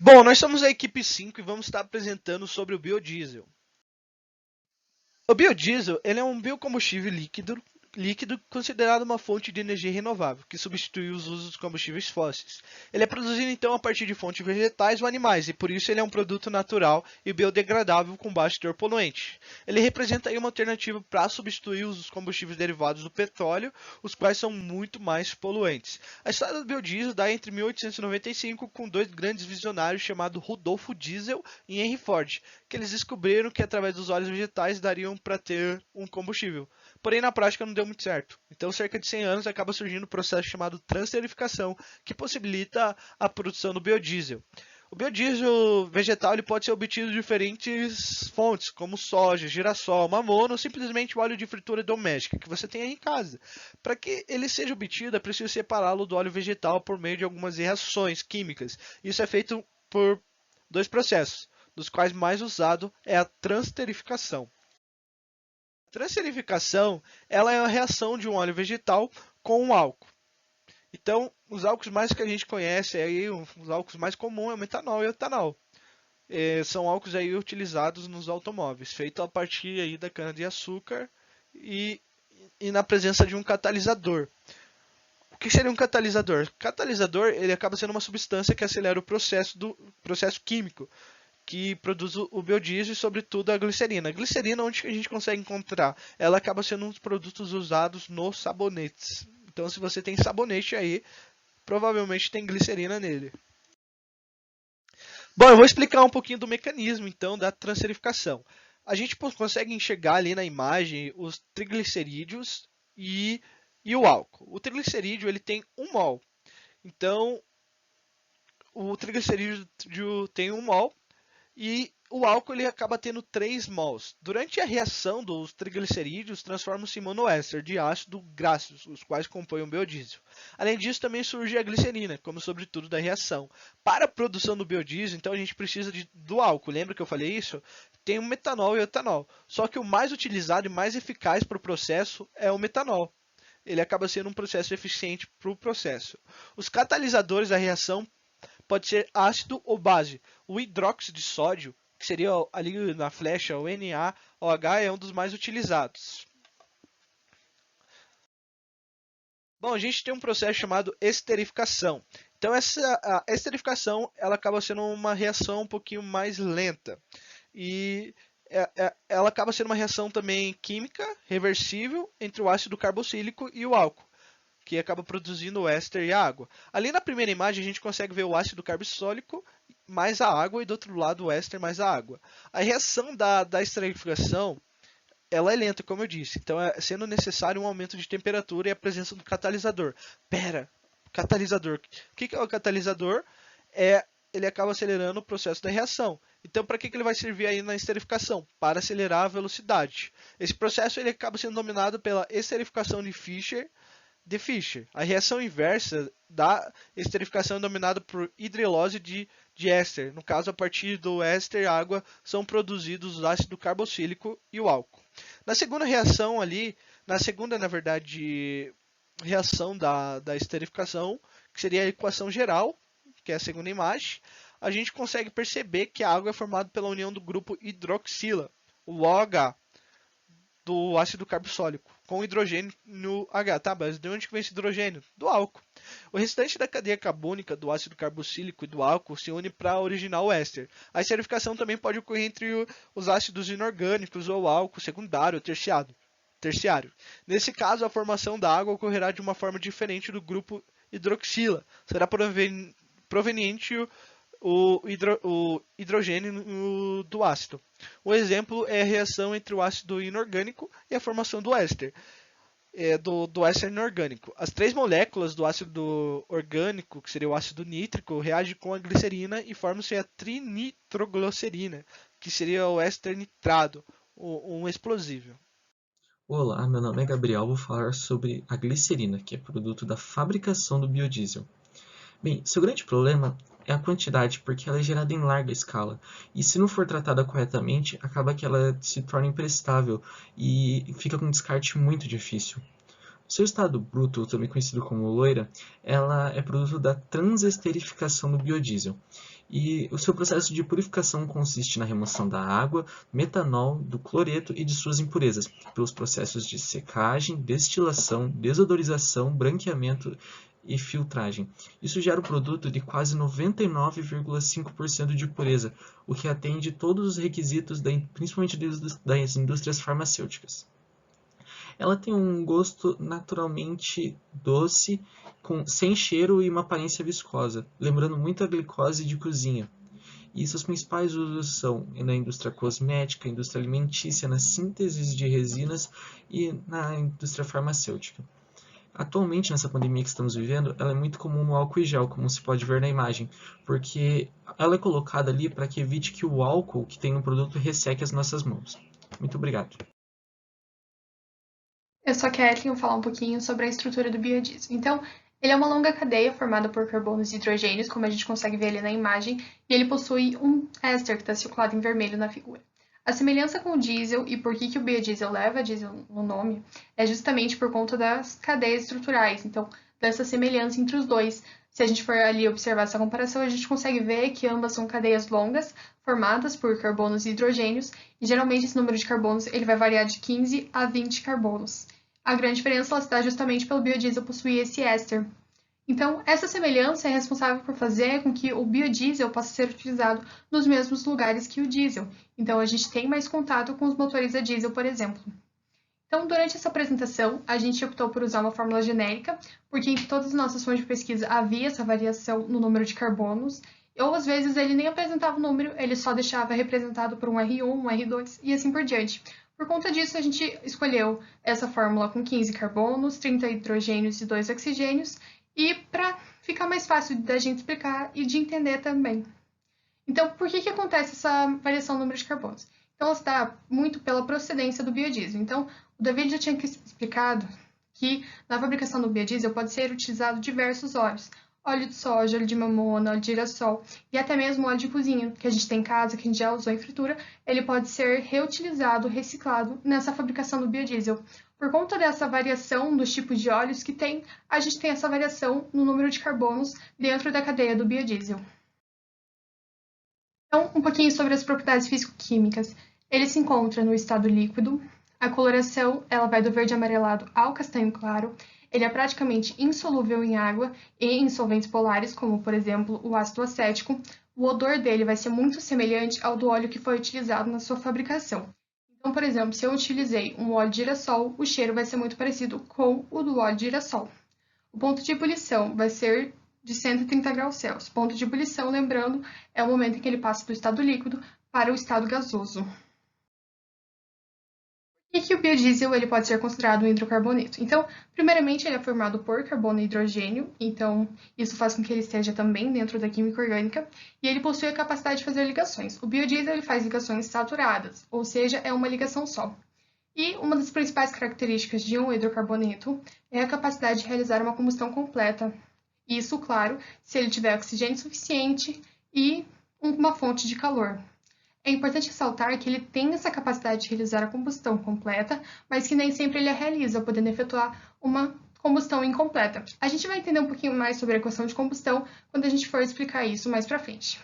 Bom, nós somos a equipe 5 e vamos estar apresentando sobre o biodiesel. O biodiesel ele é um biocombustível líquido considerado uma fonte de energia renovável, que substitui os usos dos combustíveis fósseis. Ele é produzido então a partir de fontes vegetais ou animais, e por isso ele é um produto natural e biodegradável com baixo teor poluente. Ele representa aí uma alternativa para substituir os combustíveis derivados do petróleo, os quais são muito mais poluentes. A história do biodiesel dá entre 1895 com dois grandes visionários chamados Rudolfo Diesel e Henry Ford, que eles descobriram que através dos óleos vegetais dariam para ter um combustível. Porém, na prática não deu muito certo. Então, cerca de 100 anos acaba surgindo um processo chamado transesterificação, que possibilita a produção do biodiesel. O biodiesel vegetal ele pode ser obtido de diferentes fontes, como soja, girassol, mamona ou simplesmente o óleo de fritura doméstica que você tem aí em casa. Para que ele seja obtido, é preciso separá-lo do óleo vegetal por meio de algumas reações químicas. Isso é feito por dois processos, dos quais mais usado é a transesterificação. Transesterificação ela é a reação de um óleo vegetal com um álcool. Então, os álcools mais que a gente conhece, aí, os álcools mais comuns é o metanol e o etanol. São álcools aí utilizados nos automóveis, feito a partir aí da cana-de-açúcar e, e na presença de um catalisador. O que seria um catalisador? Catalisador ele acaba sendo uma substância que acelera o processo químico que produz o biodiesel e, sobretudo, a glicerina. A glicerina, onde a gente consegue encontrar? Ela acaba sendo um dos produtos usados nos sabonetes. Então, se você tem sabonete aí, provavelmente tem glicerina nele. Bom, eu vou explicar um pouquinho do mecanismo, então, da transesterificação. A gente consegue enxergar ali na imagem os triglicerídeos e o álcool. O triglicerídeo ele tem 1 mol. Então, o triglicerídeo tem 1 mol e o álcool ele acaba tendo 3 mols. Durante a reação dos triglicerídeos, transformam-se em monoéster de ácido graxo, os quais compõem o biodiesel. Além disso, também surge a glicerina, como sobretudo da reação. Para a produção do biodiesel, então a gente precisa do álcool. Lembra que eu falei isso? Tem o metanol e o etanol. Só que o mais utilizado e mais eficaz para o processo é o metanol. Ele acaba sendo um processo eficiente para o processo. Os catalisadores da reação pode ser ácido ou base. O hidróxido de sódio, que seria ali na flecha o NaOH, é um dos mais utilizados. Bom, a gente tem um processo chamado esterificação. Então a esterificação ela acaba sendo uma reação um pouquinho mais lenta e ela acaba sendo uma reação também química reversível entre o ácido carboxílico e o álcool, que acaba produzindo o éster e a água. Ali na primeira imagem a gente consegue ver o ácido carboxílico mais a água e do outro lado o éster mais a água. A reação da esterificação ela é lenta, como eu disse, então é sendo necessário um aumento de temperatura e a presença do catalisador. Pera, catalisador. O que é o catalisador? Ele acaba acelerando o processo da reação. Então, para que ele vai servir aí na esterificação? Para acelerar a velocidade. Esse processo ele acaba sendo dominado pela esterificação de Fischer. A reação inversa da esterificação é dominada por hidrolise de éster. No caso, a partir do éster e água são produzidos o ácido carboxílico e o álcool. Na segunda reação ali, na segunda, na verdade, reação da esterificação, que seria a equação geral, que é a segunda imagem, a gente consegue perceber que a água é formada pela união do grupo hidroxila, o OH, do ácido carboxílico, com hidrogênio no H. Tá, mas de onde que vem esse hidrogênio? Do álcool. O restante da cadeia carbônica do ácido carboxílico e do álcool se une para originar o éster. A esterificação também pode ocorrer entre os ácidos inorgânicos ou álcool secundário ou terciário. Nesse caso, a formação da água ocorrerá de uma forma diferente do grupo hidroxila. Será proveniente o hidrogênio do ácido. O exemplo é a reação entre o ácido inorgânico e a formação do éster, do éster inorgânico. As 3 moléculas do ácido orgânico, que seria o ácido nítrico, reagem com a glicerina e formam-se a trinitroglicerina, que seria o éster nitrado, um explosivo. Olá, meu nome é Gabriel, vou falar sobre a glicerina, que é produto da fabricação do biodiesel. Bem, seu grande problema é a quantidade, porque ela é gerada em larga escala, e se não for tratada corretamente, acaba que ela se torna imprestável e fica com um descarte muito difícil. Seu estado bruto, também conhecido como loira, ela é produto da transesterificação do biodiesel. E o seu processo de purificação consiste na remoção da água, metanol, do cloreto e de suas impurezas, pelos processos de secagem, destilação, desodorização, branqueamento e filtragem. Isso gera um produto de quase 99,5% de pureza, o que atende todos os requisitos, principalmente das indústrias farmacêuticas. Ela tem um gosto naturalmente doce, sem cheiro e uma aparência viscosa, lembrando muito a glicose de cozinha. E seus principais usos são na indústria cosmética, indústria alimentícia, na síntese de resinas e na indústria farmacêutica. Atualmente, nessa pandemia que estamos vivendo, ela é muito comum no álcool e gel, como se pode ver na imagem, porque ela é colocada ali para que evite que o álcool que tem no produto resseque as nossas mãos. Muito obrigado. Eu sou a Kathleen, vou falar um pouquinho sobre a estrutura do biodiesel. Então, ele é uma longa cadeia formada por carbonos e hidrogênios, como a gente consegue ver ali na imagem, e ele possui um éster que está circulado em vermelho na figura. A semelhança com o diesel e por que o biodiesel leva diesel no nome é justamente por conta das cadeias estruturais, então, dessa semelhança entre os dois. Se a gente for ali observar essa comparação, a gente consegue ver que ambas são cadeias longas, formadas por carbonos e hidrogênios, e geralmente esse número de carbonos ele vai variar de 15 a 20 carbonos. A grande diferença se dá justamente pelo biodiesel possuir esse éster. Então, essa semelhança é responsável por fazer com que o biodiesel possa ser utilizado nos mesmos lugares que o diesel. Então, a gente tem mais contato com os motores a diesel, por exemplo. Então, durante essa apresentação, a gente optou por usar uma fórmula genérica, porque em todas as nossas fontes de pesquisa havia essa variação no número de carbonos, ou às vezes ele nem apresentava o número, ele só deixava representado por um R1, um R2 e assim por diante. Por conta disso, a gente escolheu essa fórmula com 15 carbonos, 30 hidrogênios e 2 oxigênios, e para ficar mais fácil da gente explicar e de entender também. Então, por que acontece essa variação no número de carbonos? Então, ela se dá muito pela procedência do biodiesel. Então, o David já tinha explicado que na fabricação do biodiesel pode ser utilizado diversos óleos. Óleo de soja, óleo de mamona, óleo de girassol e até mesmo óleo de cozinha, que a gente tem em casa, que a gente já usou em fritura, ele pode ser reutilizado, reciclado nessa fabricação do biodiesel. Por conta dessa variação dos tipos de óleos que tem, a gente tem essa variação no número de carbonos dentro da cadeia do biodiesel. Então, um pouquinho sobre as propriedades físico-químicas. Ele se encontra no estado líquido. A coloração ela vai do verde amarelado ao castanho claro. Ele é praticamente insolúvel em água e em solventes polares, como por exemplo o ácido acético. O odor dele vai ser muito semelhante ao do óleo que foi utilizado na sua fabricação. Então, por exemplo, se eu utilizei um óleo de girassol, o cheiro vai ser muito parecido com o do óleo de girassol. O ponto de ebulição vai ser de 130 graus Celsius. Ponto de ebulição, lembrando, é o momento em que ele passa do estado líquido para o estado gasoso. Por que o biodiesel ele pode ser considerado um hidrocarboneto? Então, primeiramente, ele é formado por carbono e hidrogênio, então isso faz com que ele esteja também dentro da química orgânica, e ele possui a capacidade de fazer ligações. O biodiesel ele faz ligações saturadas, ou seja, é uma ligação só. E uma das principais características de um hidrocarboneto é a capacidade de realizar uma combustão completa. Isso, claro, se ele tiver oxigênio suficiente e uma fonte de calor. É importante ressaltar que ele tem essa capacidade de realizar a combustão completa, mas que nem sempre ele a realiza, podendo efetuar uma combustão incompleta. A gente vai entender um pouquinho mais sobre a equação de combustão quando a gente for explicar isso mais para frente.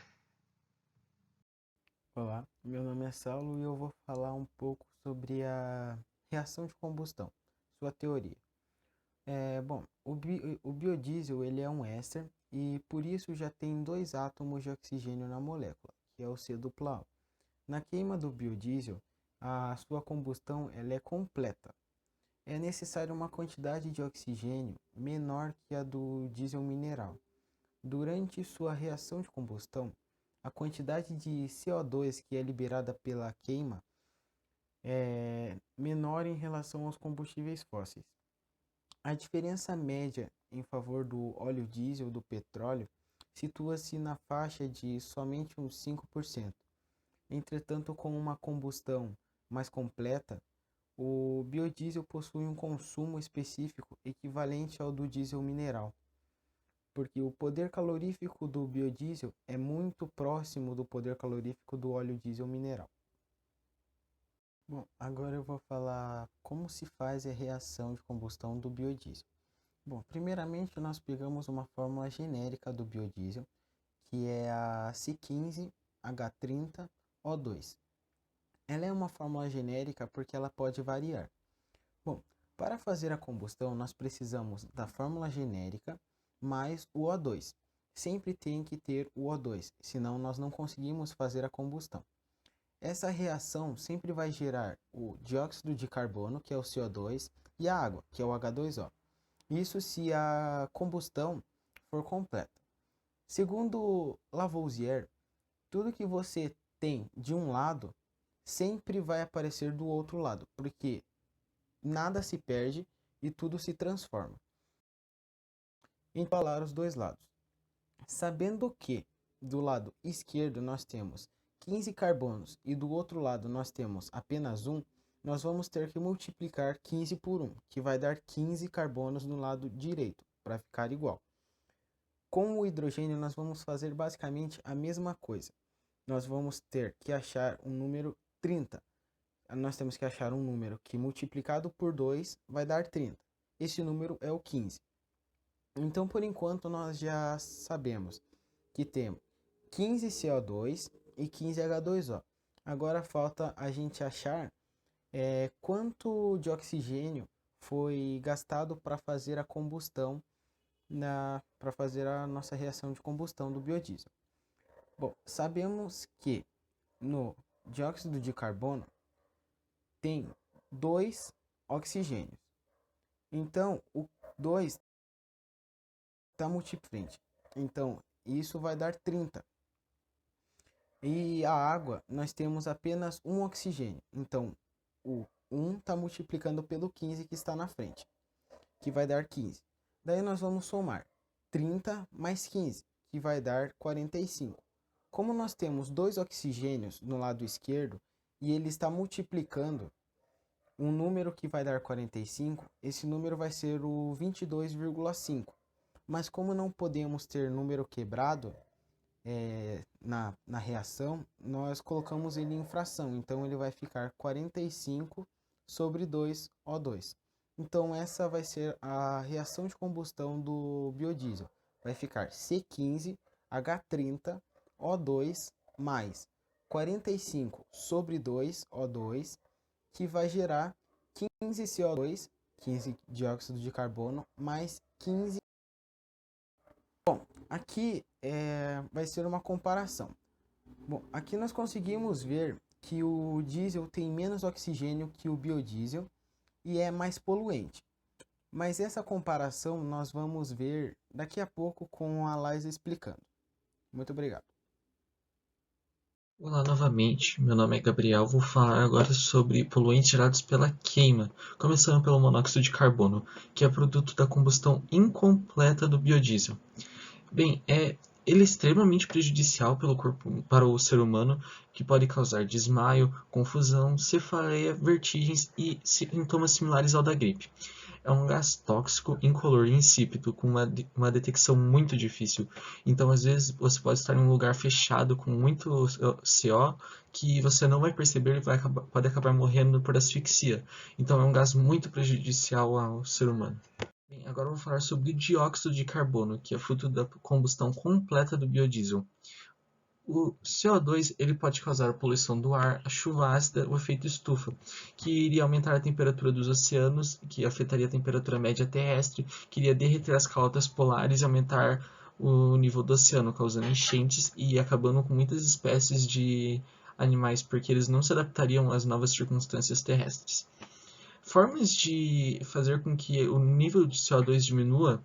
Olá, meu nome é Saulo e eu vou falar um pouco sobre a reação de combustão, sua teoria. O biodiesel ele é um éster e por isso já tem dois átomos de oxigênio na molécula, que é o C dupla O. Na queima do biodiesel, a sua combustão ela é completa. É necessária uma quantidade de oxigênio menor que a do diesel mineral. Durante sua reação de combustão, a quantidade de CO2 que é liberada pela queima é menor em relação aos combustíveis fósseis. A diferença média em favor do óleo diesel do petróleo situa-se na faixa de somente uns 5%. Entretanto, com uma combustão mais completa, o biodiesel possui um consumo específico equivalente ao do diesel mineral, porque o poder calorífico do biodiesel é muito próximo do poder calorífico do óleo diesel mineral. Bom, agora eu vou falar como se faz a reação de combustão do biodiesel. Bom, primeiramente nós pegamos uma fórmula genérica do biodiesel, que é a C15H30O2. Ela é uma fórmula genérica porque ela pode variar. Bom, para fazer a combustão nós precisamos da fórmula genérica mais o O2. Sempre tem que ter o O2, senão nós não conseguimos fazer a combustão. Essa reação sempre vai gerar o dióxido de carbono, que é o CO2, e a água, que é o H2O. Isso se a combustão for completa. Segundo Lavoisier, tudo que você tem de um lado sempre vai aparecer do outro lado, porque nada se perde e tudo se transforma. Empalar os dois lados. Sabendo que do lado esquerdo nós temos 15 carbonos e do outro lado nós temos apenas 1, nós vamos ter que multiplicar 15 por 1, que vai dar 15 carbonos no lado direito, para ficar igual. Com o hidrogênio nós vamos fazer basicamente a mesma coisa. Nós vamos ter que achar um número 30. Nós temos que achar um número que multiplicado por 2 vai dar 30. Esse número é o 15. Então, por enquanto, nós já sabemos que temos 15 CO2 e 15 H2O. Agora falta a gente achar quanto de oxigênio foi gastado para fazer a combustão, para fazer a nossa reação de combustão do biodiesel. Bom, sabemos que no dióxido de carbono tem 2 oxigênios. Então, o 2 está multiplicando. Então, isso vai dar 30. E a água, nós temos apenas um oxigênio. Então, o 1 está multiplicando pelo 15 que está na frente, que vai dar 15. Daí nós vamos somar 30 mais 15, que vai dar 45. Como nós temos 2 oxigênios no lado esquerdo e ele está multiplicando um número que vai dar 45, esse número vai ser o 22,5. Mas como não podemos ter número quebrado na reação, nós colocamos ele em fração. Então ele vai ficar 45 sobre 2O2. Então essa vai ser a reação de combustão do biodiesel. Vai ficar C15H30O2 mais 45 sobre 2O2, que vai gerar 15 CO2, 15 dióxido de carbono, mais 15. Bom, aqui vai ser uma comparação. Bom, aqui nós conseguimos ver que o diesel tem menos oxigênio que o biodiesel e é mais poluente. Mas essa comparação nós vamos ver daqui a pouco com a Laisa explicando. Muito obrigado. Olá novamente, meu nome é Gabriel, vou falar agora sobre poluentes gerados pela queima, começando pelo monóxido de carbono, que é produto da combustão incompleta do biodiesel. Bem, ele é extremamente prejudicial para o ser humano, que pode causar desmaio, confusão, cefaleia, vertigens e sintomas similares ao da gripe. É um gás tóxico, incolor e insípido, com uma detecção muito difícil. Então, às vezes, você pode estar em um lugar fechado com muito CO que você não vai perceber e pode acabar morrendo por asfixia. Então, é um gás muito prejudicial ao ser humano. Bem, agora eu vou falar sobre o dióxido de carbono, que é fruto da combustão completa do biodiesel. O CO2 ele pode causar poluição do ar, a chuva ácida, o efeito estufa, que iria aumentar a temperatura dos oceanos, que afetaria a temperatura média terrestre, que iria derreter as calotas polares e aumentar o nível do oceano, causando enchentes e acabando com muitas espécies de animais, porque eles não se adaptariam às novas circunstâncias terrestres. Formas de fazer com que o nível de CO2 diminua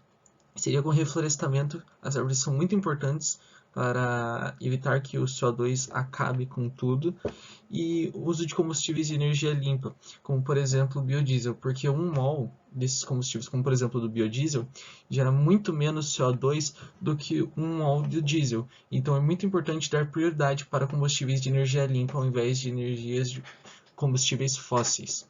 seria com reflorestamento. As árvores são muito importantes para evitar que o CO2 acabe com tudo, e o uso de combustíveis de energia limpa, como por exemplo o biodiesel, porque 1 mol desses combustíveis, como por exemplo do biodiesel, gera muito menos CO2 do que 1 mol do diesel. Então é muito importante dar prioridade para combustíveis de energia limpa ao invés de energias de combustíveis fósseis.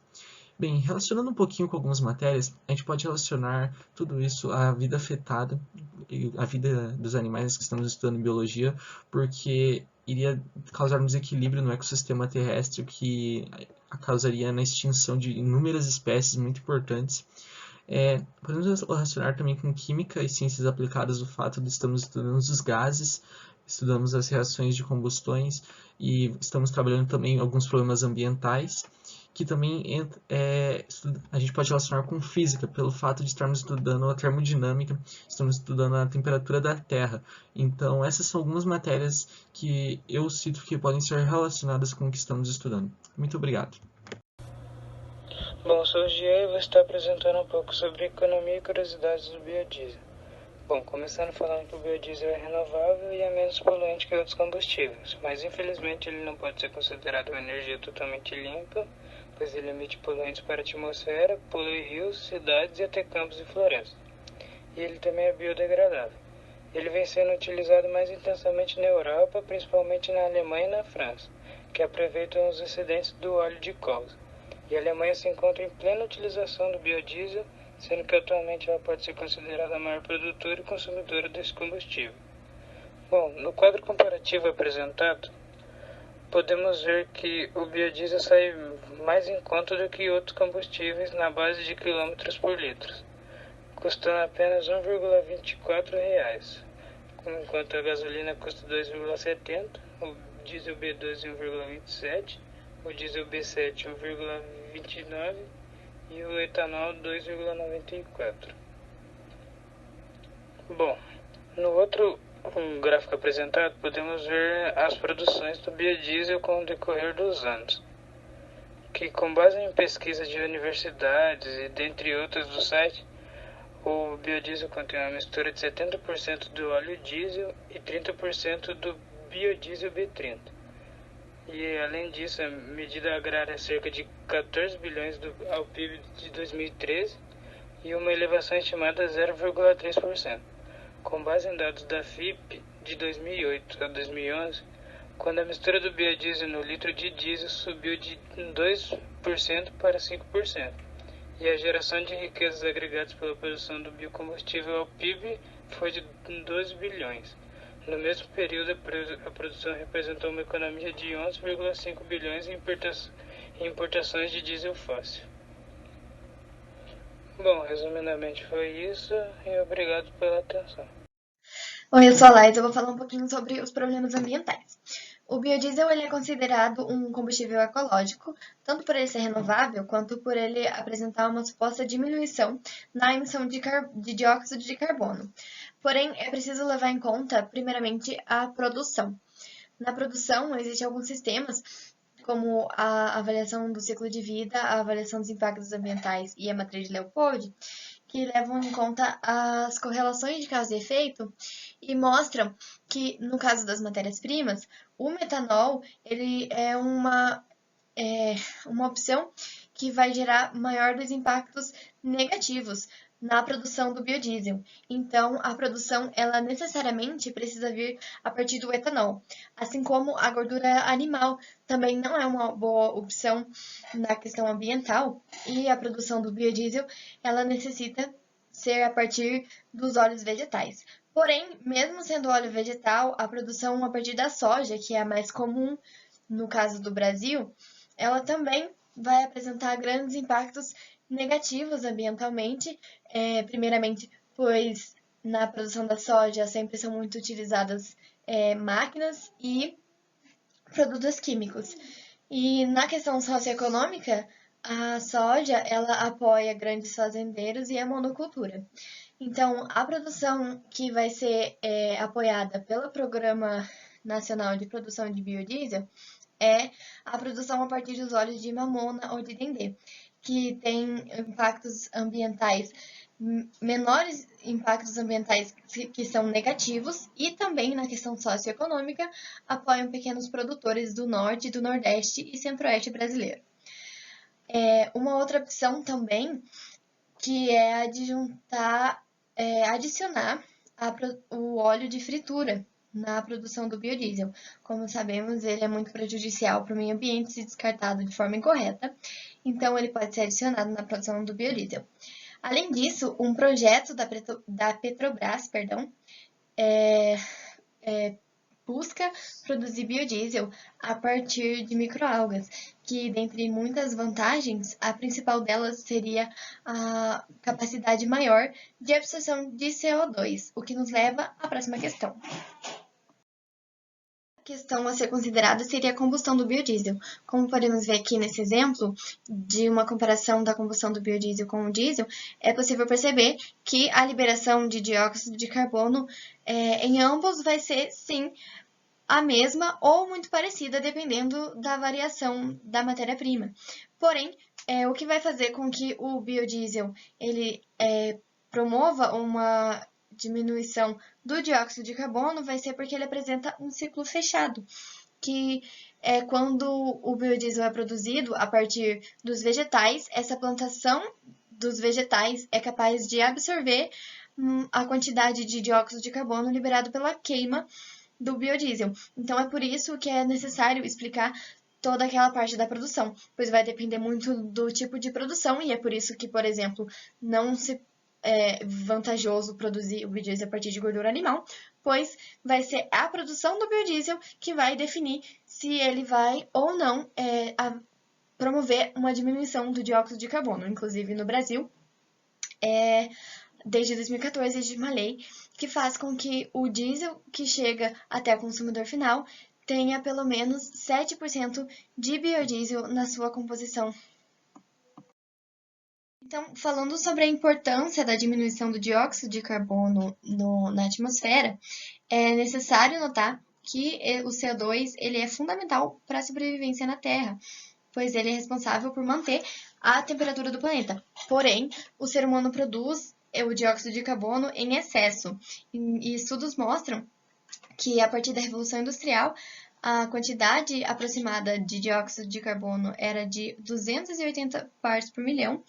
Bem, relacionando um pouquinho com algumas matérias, a gente pode relacionar tudo isso à vida afetada, a vida dos animais que estamos estudando em biologia, porque iria causar um desequilíbrio no ecossistema terrestre que causaria na extinção de inúmeras espécies muito importantes. Podemos relacionar também com química e ciências aplicadas o fato de estamos estudando os gases, estudamos as reações de combustões e estamos trabalhando também alguns problemas ambientais, que também a gente pode relacionar com física, pelo fato de estarmos estudando a termodinâmica, estamos estudando a temperatura da Terra. Então, essas são algumas matérias que eu cito que podem ser relacionadas com o que estamos estudando. Muito obrigado. Bom, sou o Gia e vou estar apresentando um pouco sobre economia e curiosidades do biodiesel. Bom, começando falando que o biodiesel é renovável e é menos poluente que outros combustíveis, mas infelizmente ele não pode ser considerado uma energia totalmente limpa, pois ele emite poluentes para a atmosfera, polui rios, cidades e até campos e florestas. E ele também é biodegradável. Ele vem sendo utilizado mais intensamente na Europa, principalmente na Alemanha e na França, que aproveitam os excedentes do óleo de colza. E a Alemanha se encontra em plena utilização do biodiesel, sendo que atualmente ela pode ser considerada a maior produtora e consumidora desse combustível. Bom, no quadro comparativo apresentado, podemos ver que o biodiesel sai mais em conta do que outros combustíveis na base de quilômetros por litro, custando apenas R$ 1,24, enquanto a gasolina custa R$ 2,70, o diesel B2 R$ 1,27, o diesel B7 1,29 e o etanol 2,94. Bom, no outro gráfico apresentado podemos ver as produções do biodiesel com o decorrer dos anos, que com base em pesquisa de universidades e dentre outras do site, o biodiesel contém uma mistura de 70% do óleo diesel e 30% do biodiesel B30. E, além disso, a medida agrária é cerca de 14 bilhões ao PIB de 2013 e uma elevação estimada de 0,3%. Com base em dados da FIPE de 2008 a 2011, quando a mistura do biodiesel no litro de diesel subiu de 2% para 5%, e a geração de riquezas agregadas pela produção do biocombustível ao PIB foi de 12 bilhões. No mesmo período, a produção representou uma economia de 11,5 bilhões em importações de diesel fóssil. Bom, resumidamente foi isso e obrigado pela atenção. Oi, eu sou a Laís, eu vou falar um pouquinho sobre os problemas ambientais. O biodiesel ele é considerado um combustível ecológico, tanto por ele ser renovável, quanto por ele apresentar uma suposta diminuição na emissão de dióxido de carbono. Porém, é preciso levar em conta, primeiramente, a produção. Na produção, existem alguns sistemas, como a avaliação do ciclo de vida, a avaliação dos impactos ambientais e a matriz de Leopold, que levam em conta as correlações de causa e efeito e mostram que, no caso das matérias-primas, o metanol ele é uma opção que vai gerar maior dos impactos negativos na produção do biodiesel. Então, a produção, ela necessariamente precisa vir a partir do etanol, assim como a gordura animal também não é uma boa opção na questão ambiental, e a produção do biodiesel, ela necessita ser a partir dos óleos vegetais. Porém, mesmo sendo óleo vegetal, a produção a partir da soja, que é a mais comum no caso do Brasil, ela também vai apresentar grandes impactos negativos ambientalmente, primeiramente, pois na produção da soja sempre são muito utilizadas máquinas e produtos químicos. E na questão socioeconômica, a soja ela apoia grandes fazendeiros e a monocultura. Então, a produção que vai ser apoiada pelo Programa Nacional de Produção de Biodiesel é a produção a partir dos óleos de mamona ou de dendê, que tem impactos ambientais, menores impactos ambientais que são negativos, e também na questão socioeconômica apoiam pequenos produtores do norte, do nordeste e centro-oeste brasileiro. Uma outra opção também que é adicionar o óleo de fritura na produção do biodiesel. Como sabemos, ele é muito prejudicial para o meio ambiente se descartado de forma incorreta, então ele pode ser adicionado na produção do biodiesel. Além disso, um projeto da Petrobras, busca produzir biodiesel a partir de microalgas, que, dentre muitas vantagens, a principal delas seria a capacidade maior de absorção de CO2, o que nos leva à próxima questão. A questão a ser considerada seria a combustão do biodiesel. Como podemos ver aqui nesse exemplo, de uma comparação da combustão do biodiesel com o diesel, é possível perceber que a liberação de dióxido de carbono em ambos vai ser, sim, a mesma ou muito parecida, dependendo da variação da matéria-prima. Porém, o que vai fazer com que o biodiesel ele promova uma diminuição do dióxido de carbono vai ser porque ele apresenta um ciclo fechado, que é quando o biodiesel é produzido a partir dos vegetais, essa plantação dos vegetais é capaz de absorver a quantidade de dióxido de carbono liberado pela queima do biodiesel. Então, é por isso que é necessário explicar toda aquela parte da produção, pois vai depender muito do tipo de produção, e é por isso que, por exemplo, não se vantajoso produzir o biodiesel a partir de gordura animal, pois vai ser a produção do biodiesel que vai definir se ele vai ou não promover uma diminuição do dióxido de carbono. Inclusive, no Brasil, desde 2014 existe uma lei que faz com que o diesel que chega até o consumidor final tenha pelo menos 7% de biodiesel na sua composição. Então, falando sobre a importância da diminuição do dióxido de carbono na atmosfera, é necessário notar que o CO2 ele é fundamental para a sobrevivência na Terra, pois ele é responsável por manter a temperatura do planeta. Porém, o ser humano produz o dióxido de carbono em excesso, e estudos mostram que, a partir da Revolução Industrial, a quantidade aproximada de dióxido de carbono era de 280 partes por milhão,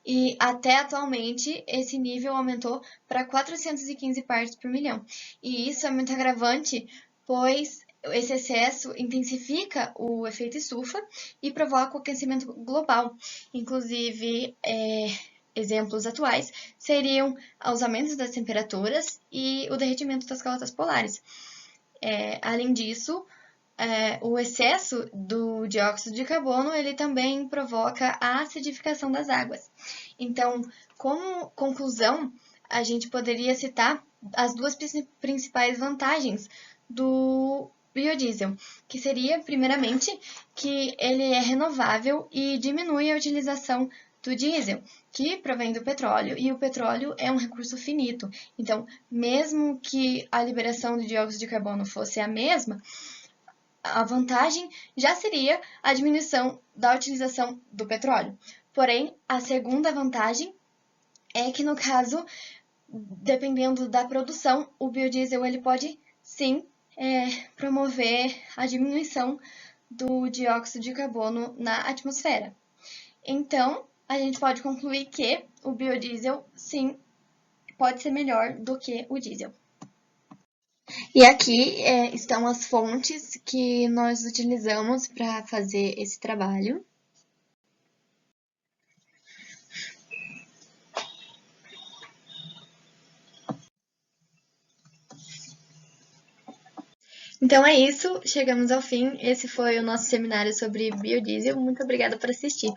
e até atualmente esse nível aumentou para 415 partes por milhão. E isso é muito agravante, pois esse excesso intensifica o efeito estufa e provoca o aquecimento global. Inclusive, exemplos atuais seriam os aumentos das temperaturas e o derretimento das calotas polares. Além disso, o excesso do dióxido de carbono ele também provoca a acidificação das águas. Então, como conclusão, a gente poderia citar as duas principais vantagens do biodiesel, que seria, primeiramente, que ele é renovável e diminui a utilização do diesel, que provém do petróleo, e o petróleo é um recurso finito. Então, mesmo que a liberação de dióxido de carbono fosse a mesma, a vantagem já seria a diminuição da utilização do petróleo. Porém, a segunda vantagem é que, no caso, dependendo da produção, o biodiesel ele pode, sim, promover a diminuição do dióxido de carbono na atmosfera. Então, a gente pode concluir que o biodiesel, sim, pode ser melhor do que o diesel. E aqui estão as fontes que nós utilizamos para fazer esse trabalho. Então é isso, chegamos ao fim. Esse foi o nosso seminário sobre biodiesel. Muito obrigada por assistir.